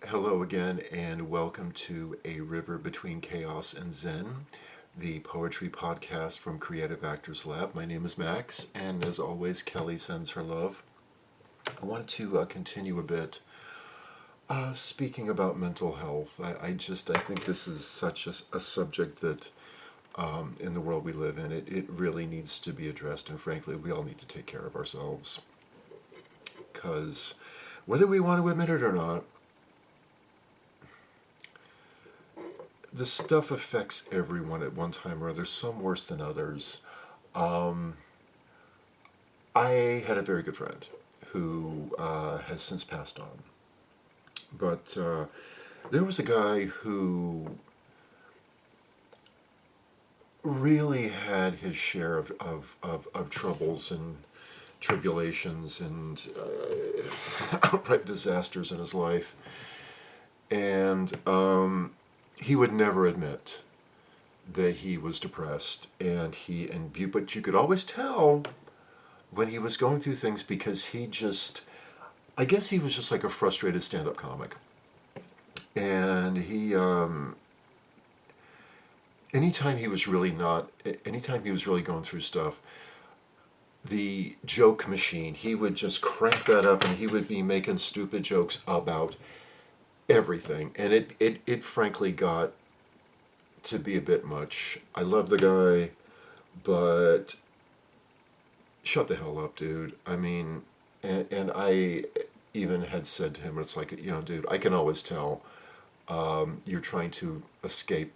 Hello again, and welcome to A River Between Chaos and Zen, the poetry podcast from Creative Actors Lab. My name is Max, and as always, Kelly sends her love. I wanted to continue a bit speaking about mental health. I think this is such a subject that in the world we live in, it really needs to be addressed, and frankly, we all need to take care of ourselves. Because whether we want to admit it or not, this stuff affects everyone at one time or other, some worse than others. I had a very good friend who has since passed on. But there was a guy who really had his share of troubles and tribulations and outright disasters in his life. And he would never admit that he was depressed, but you could always tell when he was going through things because I guess he was just like a frustrated stand-up comic. And anytime he was really going through stuff, the joke machine, he would just crank that up and he would be making stupid jokes about everything. And it frankly got to be a bit much. I love the guy, but shut the hell up, dude. I mean, and I even had said to him, it's like, dude, I can always tell you're trying to escape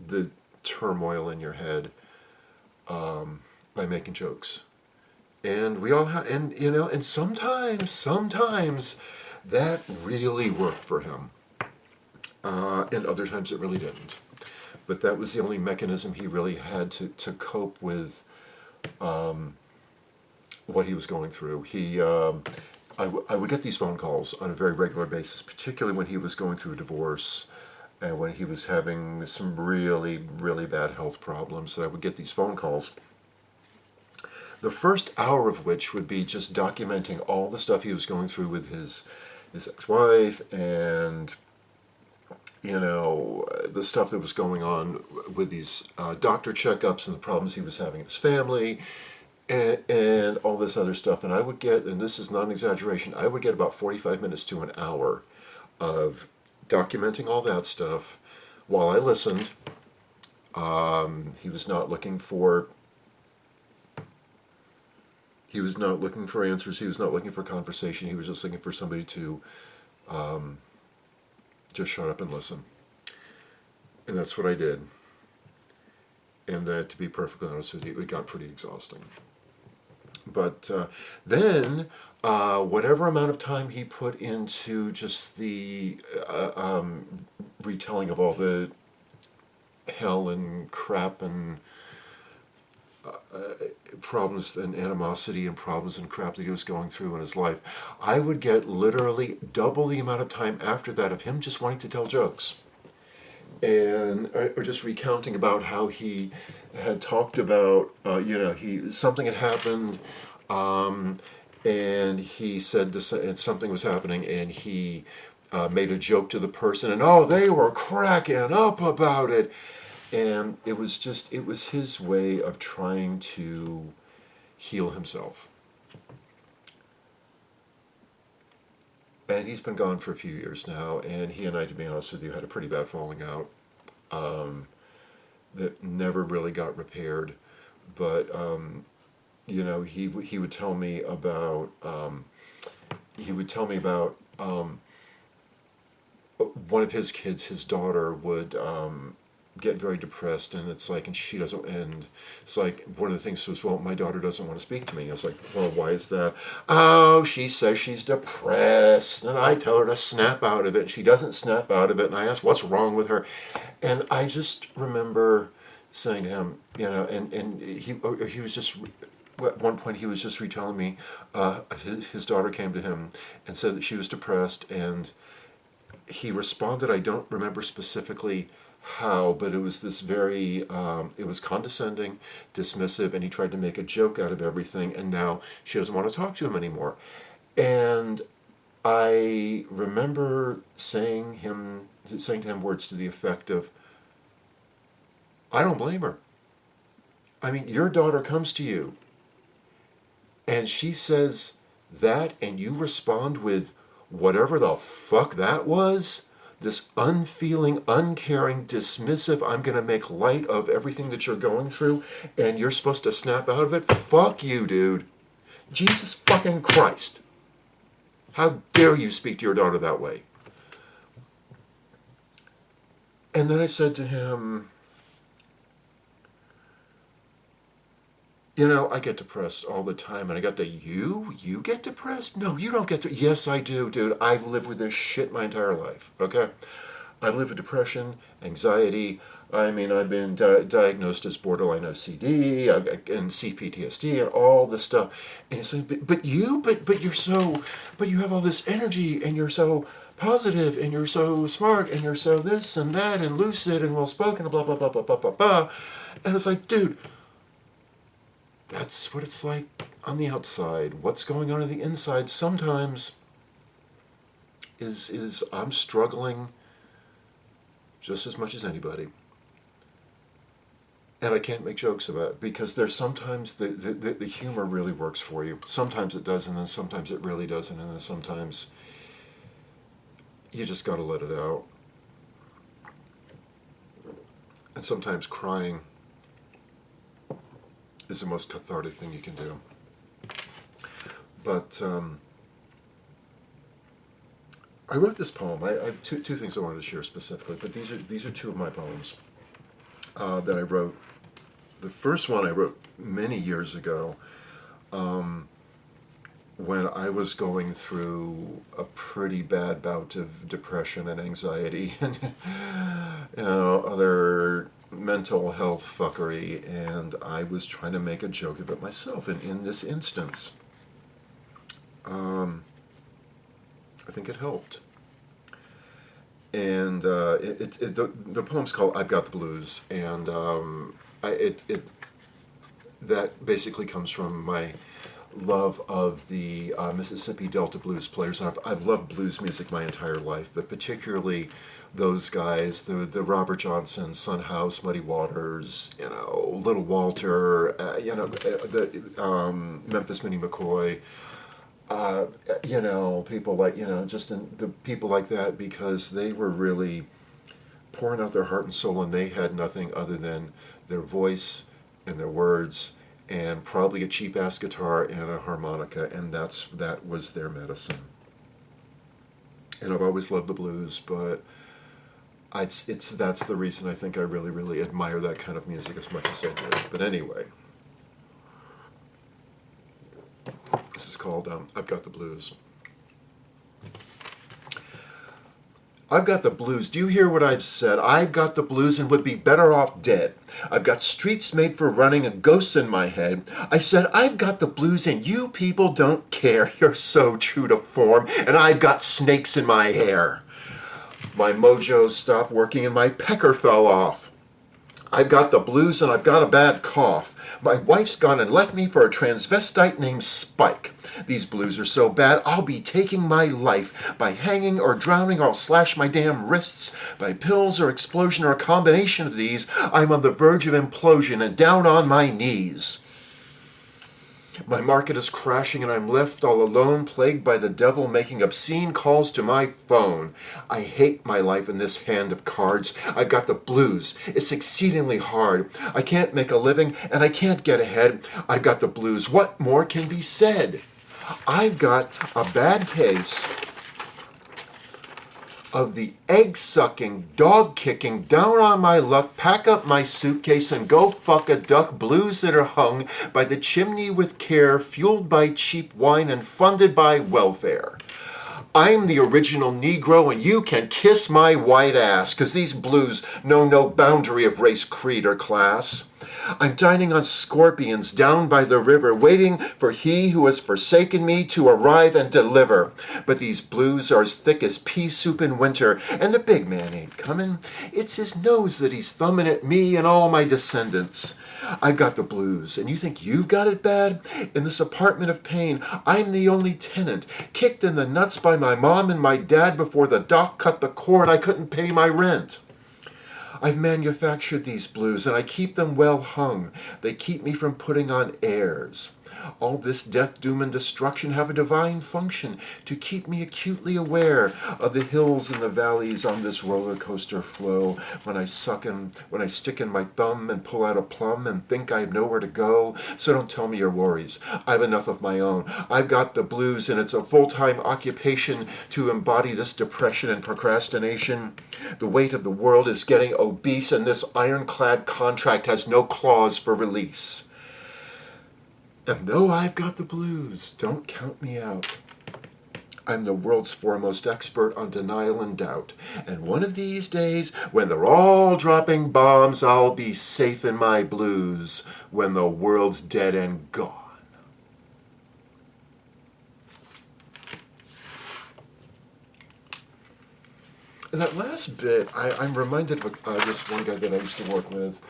the turmoil in your head by making jokes. And we all have, and sometimes that really worked for him. And other times it really didn't. But that was the only mechanism he really had to cope with what he was going through. I would get these phone calls on a very regular basis, particularly when he was going through a divorce and when he was having some really, really bad health problems. And I would get these phone calls. The first hour of which would be just documenting all the stuff he was going through with his ex-wife and the stuff that was going on with these doctor checkups and the problems he was having in his family and all this other stuff. And I would get, and this is not an exaggeration, I would get about 45 minutes to an hour of documenting all that stuff while I listened. He was not looking for answers. He was not looking for conversation. He was just looking for somebody to just shut up and listen. And that's what I did. And to be perfectly honest with you, it got pretty exhausting. But then, whatever amount of time he put into just the retelling of all the hell and crap and problems and animosity and problems and crap that he was going through in his life, I would get literally double the amount of time after that of him just wanting to tell jokes. And or just recounting about how he had talked about, something had happened, and he said this, and something was happening, and he made a joke to the person, and they were cracking up about it. And it was his way of trying to heal himself. And he's been gone for a few years now, and he and I, to be honest with you, had a pretty bad falling out that never really got repaired. But, he would tell me about, one of his kids, his daughter, would get very depressed, and it's like, and it's like, one of the things was, well, my daughter doesn't want to speak to me. I was like, well, why is that? Oh, she says she's depressed, and I tell her to snap out of it. She doesn't snap out of it, and I ask, what's wrong with her? And I just remember saying to him, and he was just, at one point he was just retelling me, his daughter came to him and said that she was depressed, and he responded, I don't remember specifically how, but it was this very, it was condescending, dismissive, and he tried to make a joke out of everything, and now she doesn't want to talk to him anymore. And I remember saying to him words to the effect of, I don't blame her. I mean, your daughter comes to you and she says that, and you respond with whatever the fuck that was, this unfeeling, uncaring, dismissive, I'm going to make light of everything that you're going through, and you're supposed to snap out of it. Fuck you, dude. Jesus fucking Christ. How dare you speak to your daughter that way? And then I said to him, you know, I get depressed all the time. And I got the, you get depressed? No, you don't get yes, I do, dude. I've lived with this shit my entire life, okay? I've lived with depression, anxiety. I mean, I've been diagnosed as borderline OCD and CPTSD and all this stuff. And he's like, but you have all this energy and you're so positive and you're so smart and you're so this and that and lucid and well-spoken and blah, blah, blah, blah, blah, blah, blah. And it's like, dude, that's what it's like on the outside. What's going on the inside sometimes is I'm struggling just as much as anybody. And I can't make jokes about it because there's sometimes the humor really works for you. Sometimes it does, and then sometimes it really doesn't, and then sometimes you just got to let it out. And sometimes crying is the most cathartic thing you can do. But I wrote this poem. I have two things I wanted to share specifically, but these are two of my poems that I wrote. The first one I wrote many years ago when I was going through a pretty bad bout of depression and anxiety and other mental health fuckery, and I was trying to make a joke of it myself. And in this instance, I think it helped. And the poem's called "I've Got the Blues," and that basically comes from my love of the Mississippi Delta blues players. And I've loved blues music my entire life, but particularly those guys, the Robert Johnson, Son House, Muddy Waters, Little Walter, the Memphis Minnie McCoy, people like, the people like that, because they were really pouring out their heart and soul, and they had nothing other than their voice and their words and probably a cheap ass guitar and a harmonica, and that was their medicine. And I've always loved the blues, but that's the reason I think I really, really admire that kind of music as much as I do. But anyway, this is called I've Got the Blues. I've got the blues. Do you hear what I've said? I've got the blues and would be better off dead. I've got streets made for running and ghosts in my head. I said, I've got the blues and you people don't care. You're so true to form, and I've got snakes in my hair. My mojo stopped working and my pecker fell off. I've got the blues and I've got a bad cough. My wife's gone and left me for a transvestite named Spike. These blues are so bad, I'll be taking my life. By hanging or drowning, or I'll slash my damn wrists. By pills or explosion or a combination of these, I'm on the verge of implosion and down on my knees. My market is crashing and I'm left all alone, plagued by the devil making obscene calls to my phone. I hate my life in this hand of cards. I've got the blues. It's exceedingly hard. I can't make a living and I can't get ahead. I've got the blues. What more can be said? I've got a bad case of the egg-sucking, dog-kicking, down on my luck, pack up my suitcase and go fuck a duck blues that are hung by the chimney with care, fueled by cheap wine and funded by welfare. I'm the original Negro and you can kiss my white ass, 'cause these blues know no boundary of race, creed, or class. I'm dining on scorpions down by the river, waiting for he who has forsaken me to arrive and deliver. But these blues are as thick as pea soup in winter, and the big man ain't coming. It's his nose that he's thumbing at me and all my descendants. I've got the blues, and you think you've got it bad? In this apartment of pain, I'm the only tenant, kicked in the nuts by my mom and my dad before the doc cut the cord I couldn't pay my rent. I've manufactured these blues, and I keep them well hung. They keep me from putting on airs. All this death, doom, and destruction have a divine function to keep me acutely aware of the hills and the valleys on this roller coaster flow. When I stick in my thumb and pull out a plum and think I have nowhere to go, so don't tell me your worries. I've enough of my own. I've got the blues, and it's a full-time occupation to embody this depression and procrastination. The weight of the world is getting obese, and this ironclad contract has no clause for release. And though I've got the blues, don't count me out. I'm the world's foremost expert on denial and doubt. And one of these days, when they're all dropping bombs, I'll be safe in my blues when the world's dead and gone. And that last bit, I'm reminded of this one guy that I used to work with,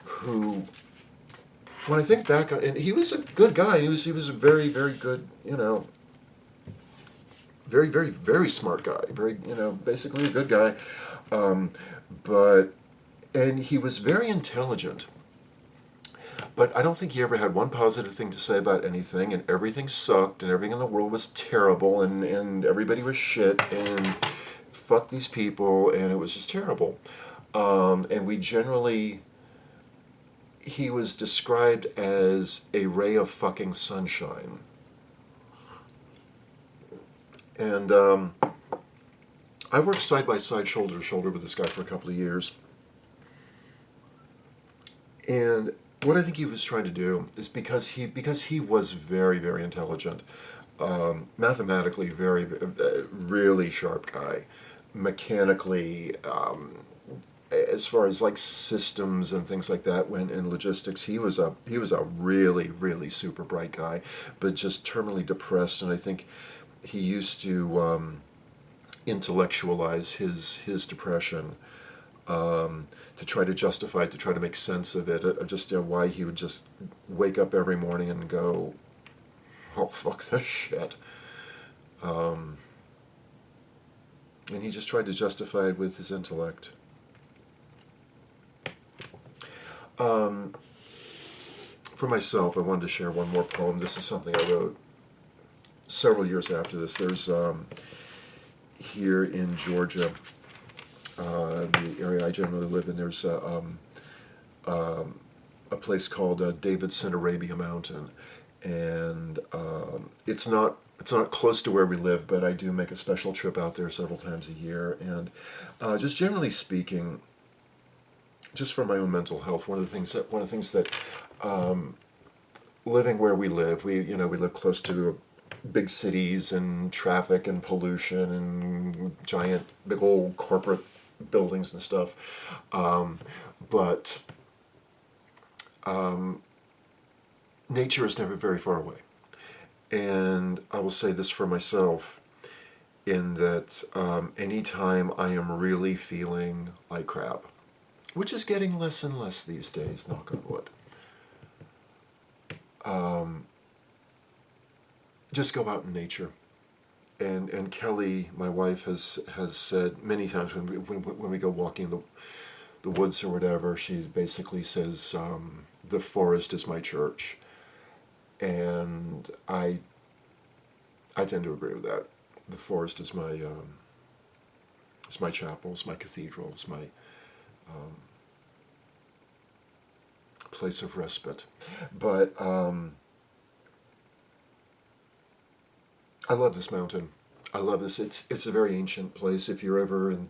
who, when I think back on, and he was a good guy. He was a very, very good, very, very, very smart guy. Very, basically a good guy. And he was very intelligent. But I don't think he ever had one positive thing to say about anything, and everything sucked, and everything in the world was terrible, and everybody was shit, and fuck these people, and it was just terrible. And he was described as a ray of fucking sunshine. And I worked side by side, shoulder to shoulder with this guy for a couple of years. And what I think he was trying to do is because he was very, very intelligent, mathematically very, really sharp guy, mechanically, as far as like systems and things like that went in logistics, he was a really, really super bright guy, but just terminally depressed. And I think he used to intellectualize his depression. To try to justify it, to try to make sense of it, just why he would just wake up every morning and go, "Oh fuck this shit," and he just tried to justify it with his intellect. For myself, I wanted to share one more poem. This is something I wrote several years after this. There's here in Georgia. The area I generally live in, there's a place called Davidson Arabia Mountain, and it's not close to where we live, but I do make a special trip out there several times a year. And just generally speaking, just for my own mental health, one of the things that living where we live, we live close to big cities and traffic and pollution and giant big old corporate buildings and stuff, but nature is never very far away. And I will say this for myself, in that anytime I am really feeling like crap, which is getting less and less these days, knock on wood, just go out in nature. And Kelly, my wife, has said many times when we go walking the woods or whatever, she basically says, the forest is my church. And I tend to agree with that. The forest is my chapel, it's my cathedral, it's my place of respite. But I love this mountain. I love this. It's a very ancient place. If you're ever in,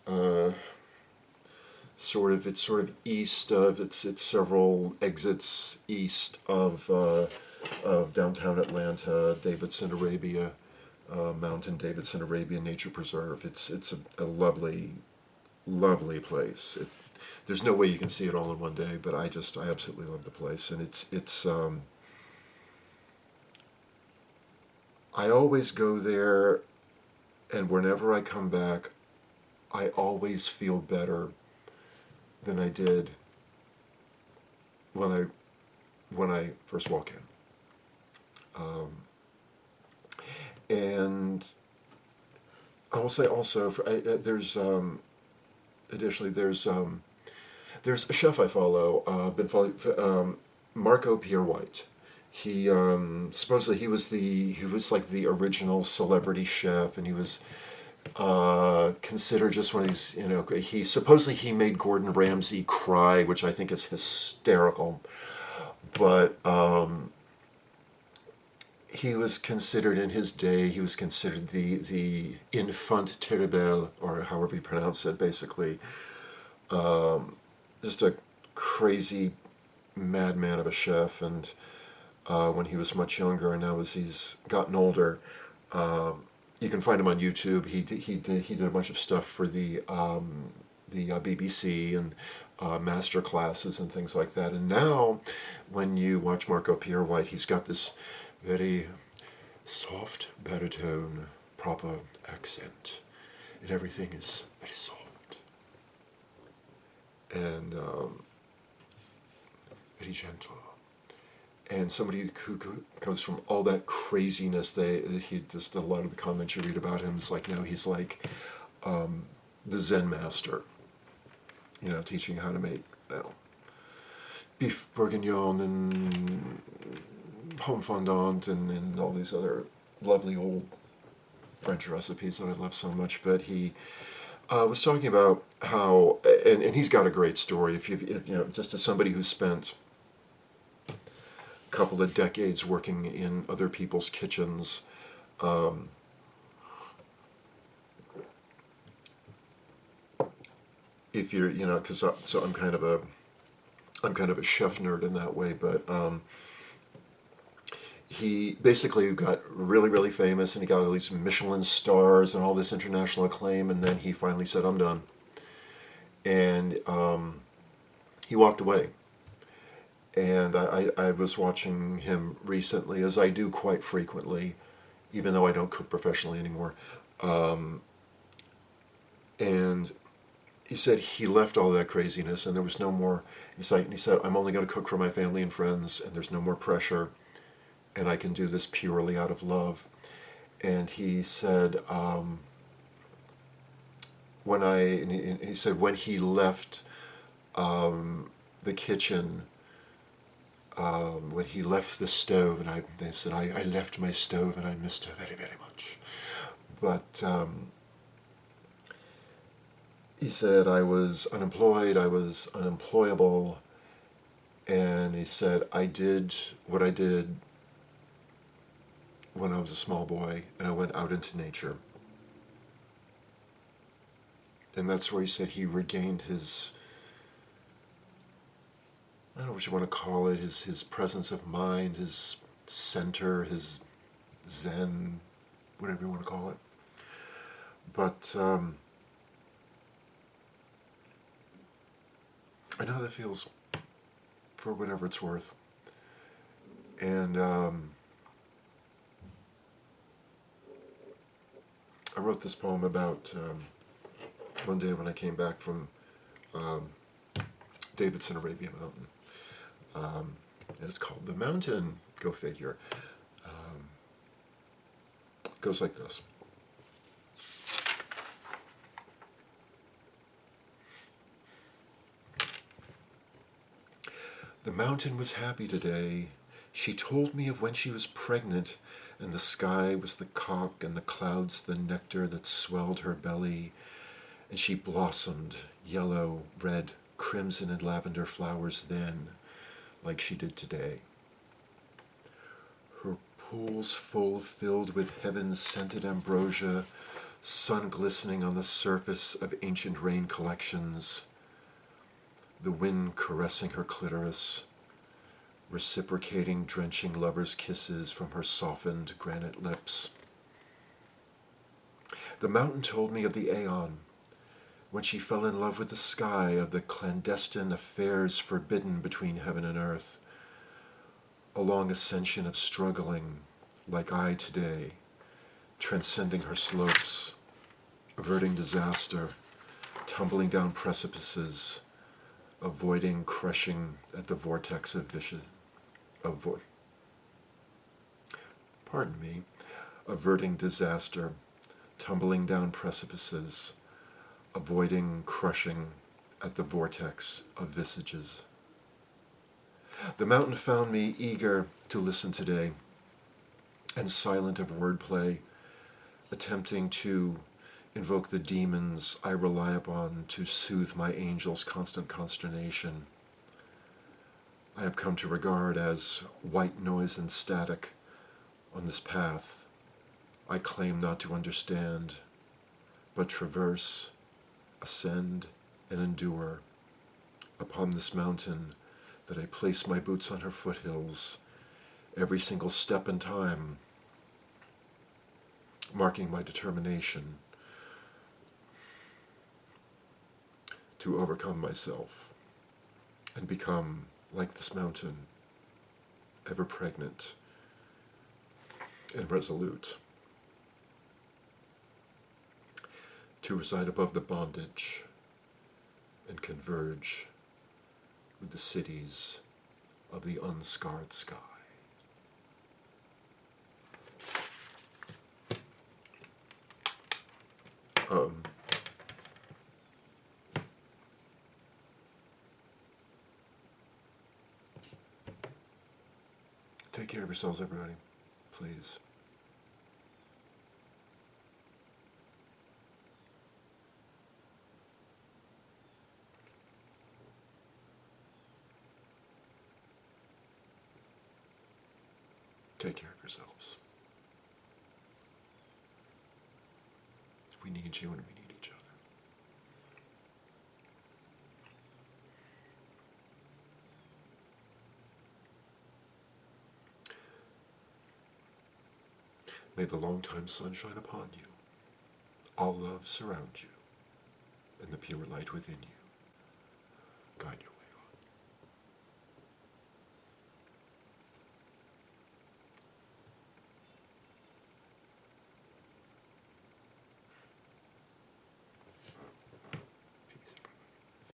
it's sort of east of. It's several exits east of downtown Atlanta. Davidson Arabia Mountain, Davidson Arabia Nature Preserve. It's a lovely, lovely place. there's no way you can see it all in one day, but I absolutely love the place. And it's I always go there, and whenever I come back, I always feel better than I did when I first walk in. And I will say also, there's additionally there's a chef I follow, been following, Marco Pierre White. He supposedly he was like the original celebrity chef, and he was considered just one of these, he supposedly he made Gordon Ramsay cry, which I think is hysterical. But he was considered in his day, he was considered the enfant terrible, or however you pronounce it, basically. Just a crazy madman of a chef. And when he was much younger, and now as he's gotten older, you can find him on YouTube. He did a bunch of stuff for the BBC and master classes and things like that. And now, when you watch Marco Pierre White, he's got this very soft baritone, proper accent, and everything is very soft and very gentle. And somebody who comes from all that craziness, he just, a lot of the comments you read about him is like, now he's like the Zen master, teaching you how to make beef bourguignon and pomme fondant and all these other lovely old French recipes that I love so much. But he was talking about how, and he's got a great story. If just as somebody who spent couple of decades working in other people's kitchens, if you're, because so I'm kind of a chef nerd in that way. But he basically got really, really famous, and he got all these Michelin stars and all this international acclaim, and then he finally said, "I'm done," and he walked away. And I was watching him recently, as I do quite frequently, even though I don't cook professionally anymore. And he said he left all that craziness, and there was no more. He said, "I'm only going to cook for my family and friends, and there's no more pressure, and I can do this purely out of love." And he said, he said when he left the kitchen. When he left the stove, and they said, I left my stove and I missed her very, very much. But he said, I was unemployed, I was unemployable, and he said, I did what I did when I was a small boy, and I went out into nature. And that's where he said he regained his, I don't know what you want to call it, his presence of mind, his center, his zen, whatever you want to call it. But I know how that feels, for whatever it's worth. And I wrote this poem about one day when I came back from Davidson, Arabian Mountain. And it's called The Mountain, go figure. It goes like this. The mountain was happy today. She told me of when she was pregnant, and the sky was the cock and the clouds the nectar that swelled her belly, and she blossomed yellow, red, crimson, and lavender flowers then, like she did today. Her pools full filled with heaven's scented ambrosia, sun glistening on the surface of ancient rain collections, the wind caressing her clitoris, reciprocating drenching lovers' kisses from her softened granite lips. The mountain told me of the aeon, when she fell in love with the sky of the clandestine affairs forbidden between heaven and earth, a long ascension of struggling, like I today, transcending her slopes, averting disaster, tumbling down precipices, avoiding crushing at the vortex of vicious, averting disaster, tumbling down precipices, avoiding crushing at the vortex of visages. The mountain found me eager to listen today, and silent of wordplay, attempting to invoke the demons I rely upon to soothe my angel's constant consternation. I have come to regard as white noise and static on this path I claim not to understand, but traverse, ascend, and endure upon this mountain that I place my boots on her foothills, every single step in time, marking my determination to overcome myself and become, like this mountain, ever pregnant and resolute, to reside above the bondage and converge with the cities of the unscarred sky. Take care of yourselves, everybody, please. Take care of yourselves. We need you and we need each other. May the long-time sun shine upon you, all love surround you, and the pure light within you guide your